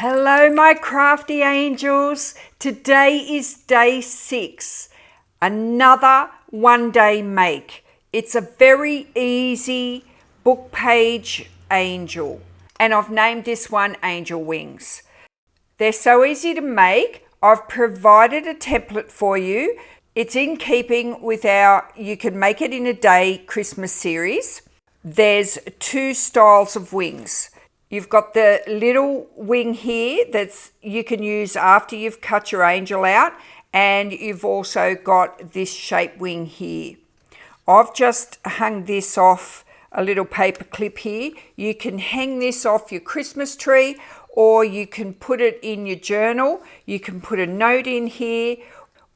Hello my crafty angels. Today is day 6, another one-day make. It's a very easy book page angel and I've named this one Angel Wings. They're so easy to make. I've provided a template for you. It's in keeping with our You Can Make It in a Day Christmas series. There's 2 styles of wings. You've got the little wing here that's you can use after you've cut your angel out, and you've also got this shape wing here. I've just hung this off a little paper clip here. You can hang this off your Christmas tree, or you can put it in your journal. You can put a note in here,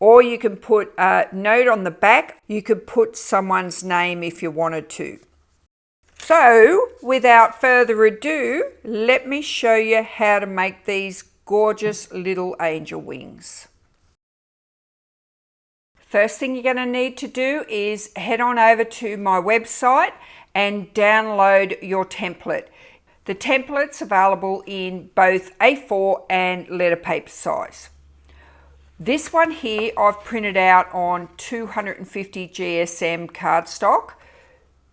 or you can put a note on the back. You could put someone's name if you wanted to. So, without further ado, let me show you how to make these gorgeous little angel wings. First thing you're going to need to do is head on over to my website and download your template. The template's available in both A4 and letter paper size. This one here I've printed out on 250 GSM cardstock.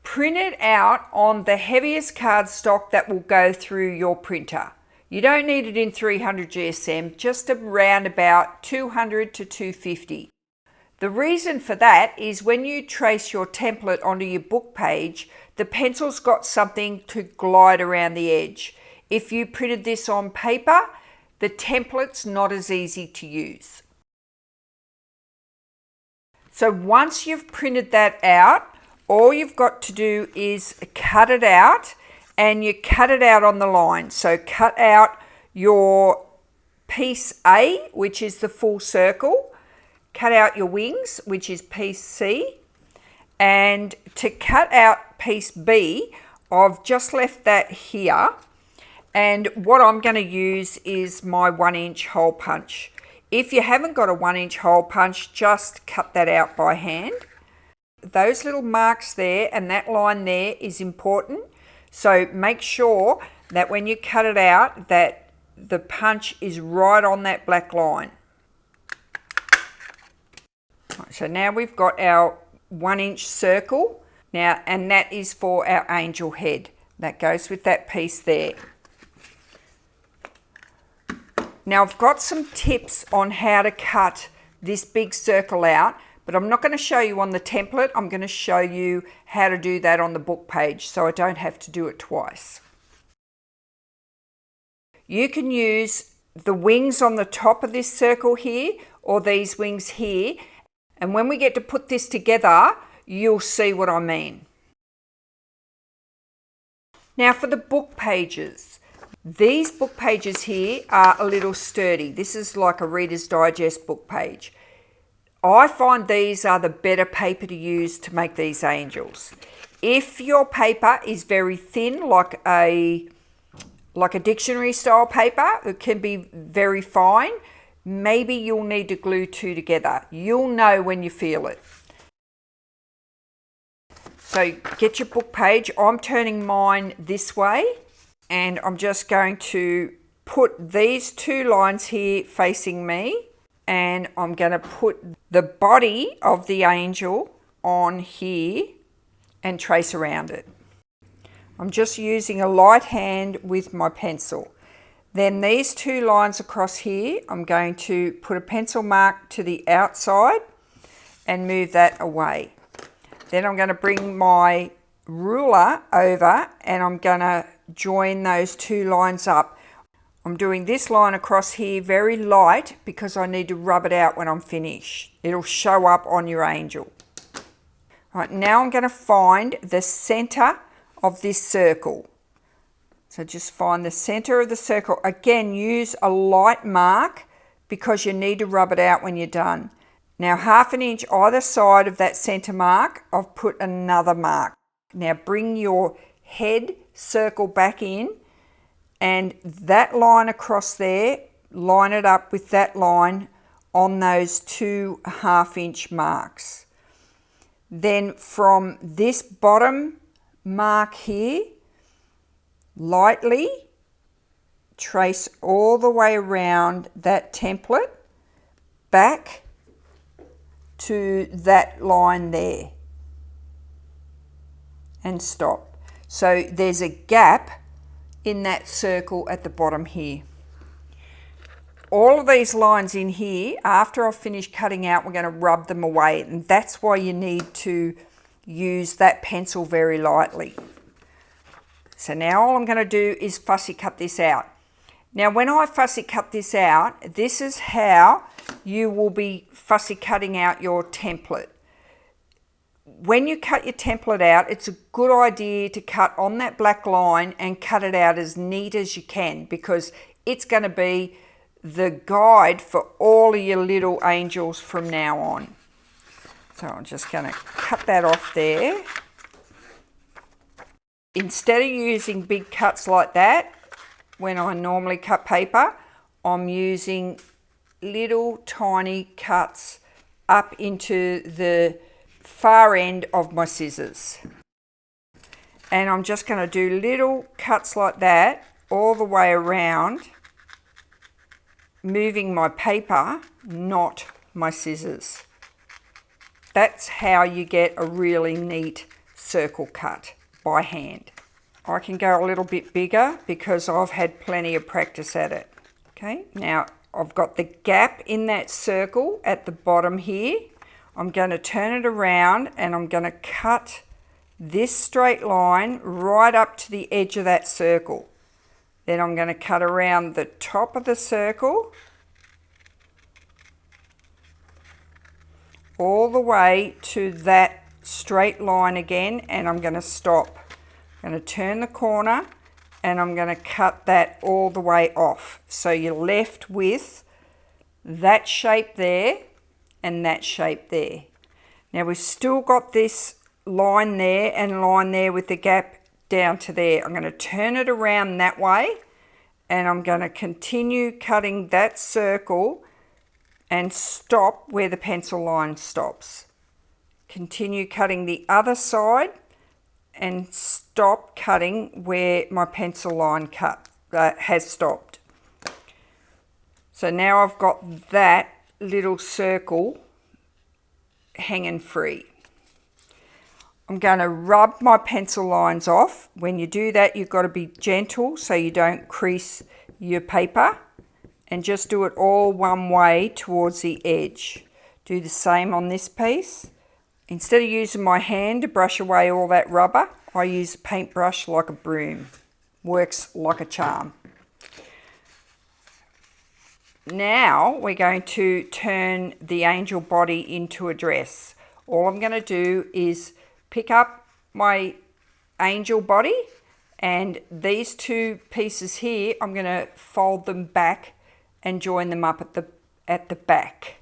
Print it out on the heaviest cardstock that will go through your printer. You don't need it in 300 GSM, just around about 200 to 250. The reason for that is when you trace your template onto your book page, the pencil's got something to glide around the edge. If you printed this on paper, the template's not as easy to use. So once you've printed that out, all you've got to do is cut it out, and you cut it out on the line. So cut out your piece A, which is the full circle. Cut out your wings, which is piece C. And to cut out piece B, I've just left that here. And what I'm going to use is my 1-inch hole punch. If you haven't got a 1-inch hole punch, just cut that out by hand. Those little marks there and that line there is important, so make sure that when you cut it out that the punch is right on that black line. So now we've got our 1-inch circle now, and that is for our angel head. That goes with that piece there. Now I've got some tips on how to cut this big circle out, but I'm not going to show you on the template. I'm going to show you how to do that on the book page so I don't have to do it twice. You can use the wings on the top of this circle here or these wings here, and when we get to put this together, you'll see what I mean. Now for the book pages. These book pages here are a little sturdy. This is like a Reader's Digest book page. I find these are the better paper to use to make these angels. If your paper is very thin, like a dictionary style paper, it can be very fine, maybe you'll need to glue 2 together. You'll know when you feel it. So get your book page. I'm turning mine this way, and I'm just going to put these 2 lines here facing me, and I'm going to put the body of the angel on here and trace around it. I'm just using a light hand with my pencil. Then these 2 lines across here, I'm going to put a pencil mark to the outside and move that away. Then I'm going to bring my ruler over and I'm going to join those 2 lines up. I'm doing this line across here very light because I need to rub it out when I'm finished. It'll show up on your angel. Right, now I'm going to find the center of this circle. So just find the center of the circle. Again, use a light mark because you need to rub it out when you're done. Now 1/2 inch either side of that center mark, I've put another mark. Now bring your head circle back in, and that line across there, line it up with that line on those 2 1/2 inch marks. Then from this bottom mark here, lightly trace all the way around that template back to that line there and stop. So there's a gap in that circle at the bottom here. All of these lines in here, after I've finished cutting out, we're going to rub them away, and that's why you need to use that pencil very lightly. So now all I'm going to do is fussy cut this out. Now when I fussy cut this out, this is how you will be fussy cutting out your template. When you cut your template out, it's a good idea to cut on that black line and cut it out as neat as you can, because it's going to be the guide for all of your little angels from now on. So I'm just going to cut that off there. Instead of using big cuts like that, when I normally cut paper, I'm using little tiny cuts up into the far end of my scissors. And I'm just going to do little cuts like that all the way around, moving my paper, not my scissors. That's how you get a really neat circle cut by hand. I can go a little bit bigger because I've had plenty of practice at it. Okay, now I've got the gap in that circle at the bottom here. I'm going to turn it around and I'm going to cut this straight line right up to the edge of that circle. Then I'm going to cut around the top of the circle all the way to that straight line again, and I'm going to stop. I'm going to turn the corner and I'm going to cut that all the way off. So you're left with that shape there and that shape there. Now we've still got this line there and line there with the gap down to there. I'm going to turn it around that way and I'm going to continue cutting that circle and stop where the pencil line stops. Continue cutting the other side and stop cutting where my pencil line has stopped. So now I've got that little circle hanging free. I'm going to rub my pencil lines off. When you do that, you've got to be gentle so you don't crease your paper, and just do it all one way towards the edge. Do the same on this piece. Instead of using my hand to brush away all that rubber, I use a paintbrush like a broom. Works like a charm. Now we're going to turn the angel body into a dress. All I'm going to do is pick up my angel body, and these two pieces here, I'm going to fold them back and join them up at the back.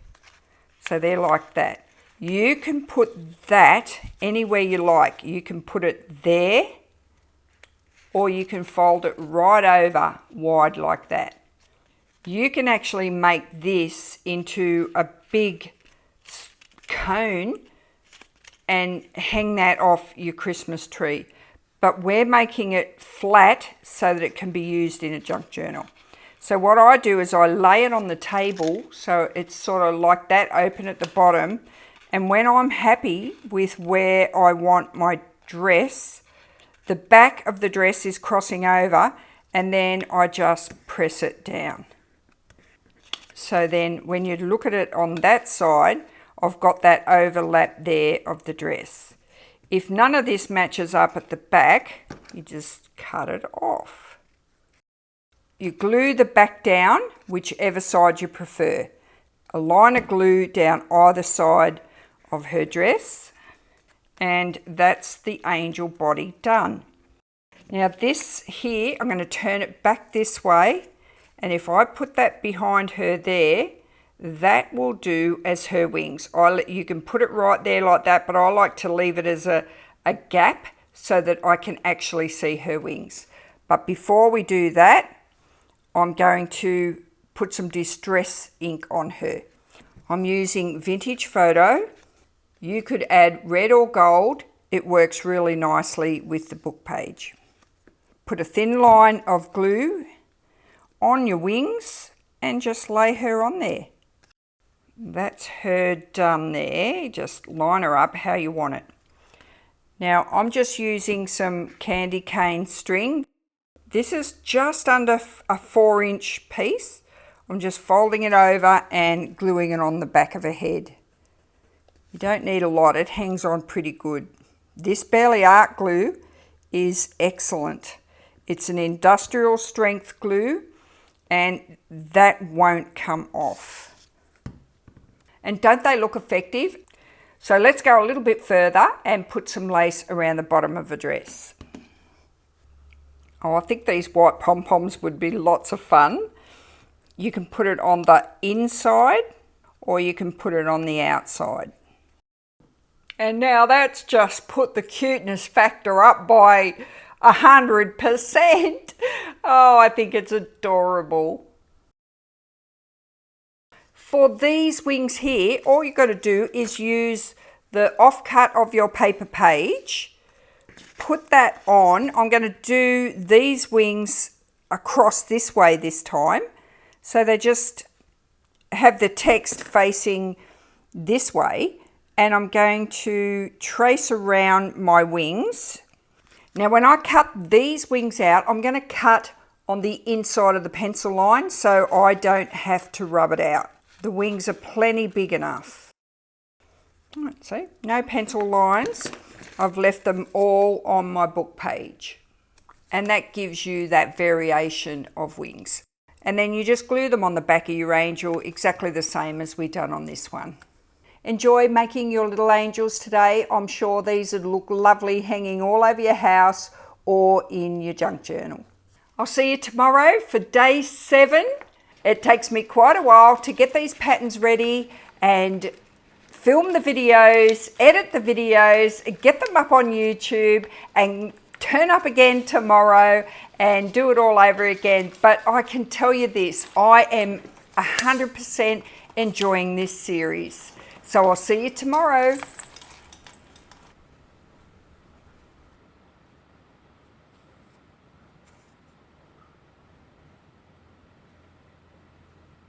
So they're like that. You can put that anywhere you like. You can put it there, or you can fold it right over wide like that. You can actually make this into a big cone and hang that off your Christmas tree. But we're making it flat so that it can be used in a junk journal. So what I do is I lay it on the table so it's sort of like that, open at the bottom. And when I'm happy with where I want my dress, the back of the dress is crossing over, and then I just press it down. So then when you look at it on that side, I've got that overlap there of the dress. If none of this matches up at the back, you just cut it off. You glue the back down, whichever side you prefer. A line of glue down either side of her dress, and that's the angel body done. Now this here, I'm going to turn it back this way, and if I put that behind her there, that will do as her wings. You can put it right there like that, but I like to leave it as a gap so that I can actually see her wings. But before we do that, I'm going to put some distress ink on her. I'm using Vintage Photo. You could add red or gold. It works really nicely with the book page. Put a thin line of glue on your wings and just lay her on there. That's her done there. Just line her up how you want it. Now I'm just using some candy cane string. This is just under a 4-inch piece. I'm just folding it over and gluing it on the back of her head. You don't need a lot, it hangs on pretty good. This Barely Art glue is excellent. It's an industrial strength glue and that won't come off. And don't they look effective? So let's go a little bit further and put some lace around the bottom of the dress. Oh, I think these white pom-poms would be lots of fun. You can put it on the inside or you can put it on the outside. And now that's just put the cuteness factor up by 100%. Oh, I think it's adorable. For these wings here, all you've got to do is use the offcut of your paper page. Put that on. I'm going to do these wings across this way this time. So they just have the text facing this way. And I'm going to trace around my wings. Now when I cut these wings out, I'm going to cut on the inside of the pencil line so I don't have to rub it out. The wings are plenty big enough. All right, see, no pencil lines. I've left them all on my book page. And that gives you that variation of wings. And then you just glue them on the back of your angel exactly the same as we've done on this one. Enjoy making your little angels today. I'm sure these would look lovely hanging all over your house or in your junk journal. I'll see you tomorrow for day 7. It takes me quite a while to get these patterns ready and film the videos, edit the videos, get them up on YouTube and turn up again tomorrow and do it all over again. But I can tell you this, I am 100% enjoying this series. So I'll see you tomorrow.